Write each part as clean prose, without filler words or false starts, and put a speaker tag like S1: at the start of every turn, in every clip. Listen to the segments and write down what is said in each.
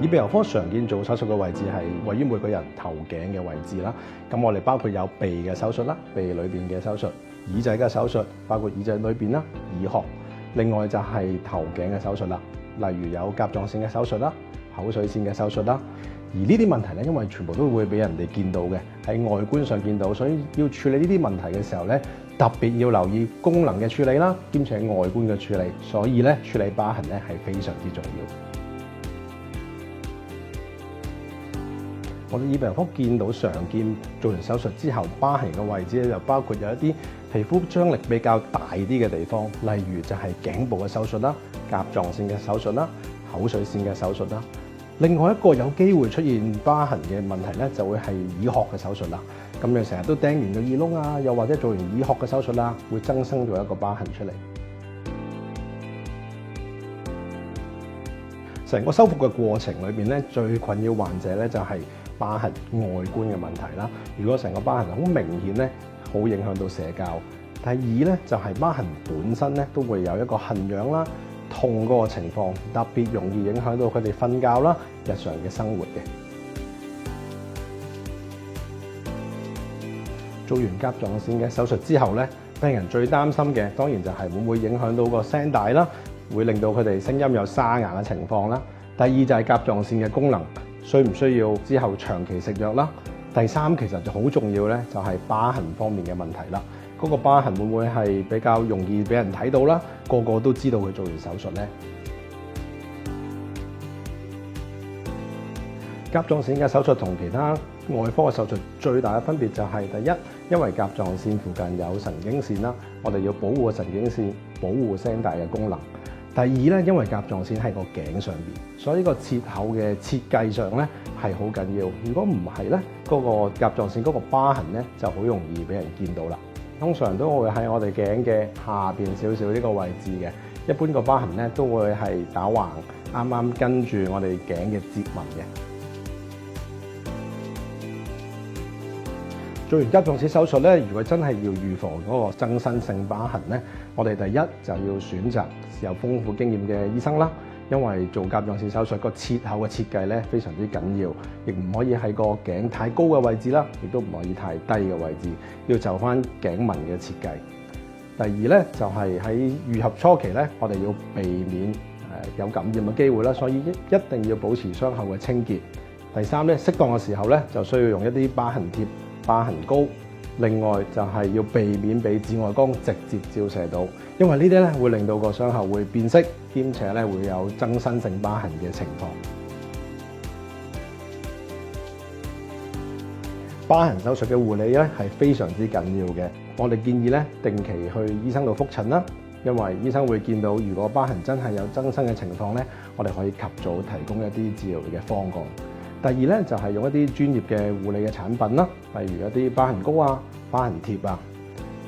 S1: 耳鼻喉科常見做手術嘅位置係位於每個人頭頸嘅位置啦。咁我哋包括有鼻嘅手術啦，鼻裏邊嘅手術；耳仔嘅手術，包括耳仔裏邊啦，耳殼。另外就係頭頸嘅手術啦，例如有甲狀腺嘅手術啦、口水腺嘅手術啦。而呢啲問題咧，因為全部都會俾人哋見到嘅，喺外觀上見到，所以要處理呢啲問題嘅時候咧，特別要留意功能嘅處理啦，兼且外觀嘅處理。所以咧，處理疤痕咧係非常之重要。我哋耳鼻喉科見到常見做完手術之後疤痕嘅位置咧，就包括有一啲皮膚張力比較大啲嘅地方，例如就係頸部嘅手術啦、甲狀腺嘅手術啦、口水腺嘅手術啦。另外一個有機會出現疤痕嘅問題咧，就會係耳殼嘅手術啦。咁你成日都釘完個耳窿啊，又或者做完耳殼嘅手術啦，會增生咗一個疤痕出嚟。成個修復嘅過程裏邊咧，最困擾患者咧就係疤痕外觀嘅問題啦。如果成個疤痕好明顯咧，好影響到社交。第二咧就係疤痕本身咧都會有一個痕癢啦、痛嗰個情況，特別容易影響到佢哋瞓覺啦、日常嘅生活嘅。做完甲狀腺嘅手術之後咧，病人最擔心嘅當然就係會唔會影響到個聲帶啦，會令到佢哋聲音有沙啞嘅情況啦。第二就係甲狀腺嘅功能，需唔需要之後長期食藥啦？第三其實就好重要咧，就係疤痕方面嘅問題啦。嗰個疤痕會唔會係比較容易俾人睇到啦？個個都知道佢做完手術咧。甲狀腺嘅手術同其他外科嘅手術最大嘅分別就係第一，因為甲狀腺附近有神經線啦，我哋要保護個神經線，保護聲帶嘅功能。第二咧，因為甲狀腺喺個頸上邊，所以個切口嘅設計上咧係好緊要。如果唔係咧，嗰個甲狀腺嗰個疤痕咧就好容易俾人見到啦。通常都會喺我哋頸嘅下邊少少呢個位置嘅，一般個疤痕咧都會係打橫，啱啱跟住我哋頸嘅接紋嘅。做完甲狀腺手術咧，如果真係要預防嗰個增生性疤痕咧，我哋第一就要選擇有豐富經驗嘅醫生啦。因為做甲狀腺手術個切口嘅設計咧非常之緊要，亦唔可以喺個頸太高嘅位置啦，亦都唔可以太低嘅位置，要就翻頸紋嘅設計。第二咧就係喺愈合初期咧，我哋要避免有感染嘅機會啦，所以一定要保持傷口嘅清潔。第三咧，適當嘅時候咧就需要用一啲疤痕貼、疤痕膏。另外就係要避免俾紫外光直接照射到，因為呢啲咧會令到個傷口會變色，兼且咧會有增生性疤痕嘅情況。疤痕手術嘅護理咧係非常之緊要嘅，我哋建議咧定期去醫生度覆診啦，因為醫生會見到如果疤痕真係有增生嘅情況咧，我哋可以及早提供一啲治療嘅方案。第二咧就係用一啲專業嘅護理嘅產品啦，例如一啲疤痕膏啊、疤痕貼啊。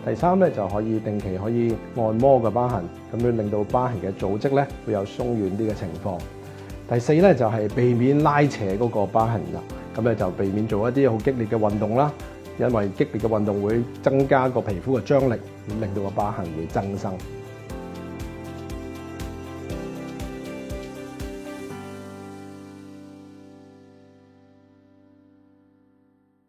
S1: 第三咧就可以定期可以按摩個疤痕，咁樣令到疤痕嘅組織咧會有鬆軟啲嘅情況。第四咧就係避免拉扯嗰個疤痕啦，咁咧就避免做一啲好激烈嘅運動啦，因為激烈嘅運動會增加個皮膚嘅張力，令到個疤痕會增生。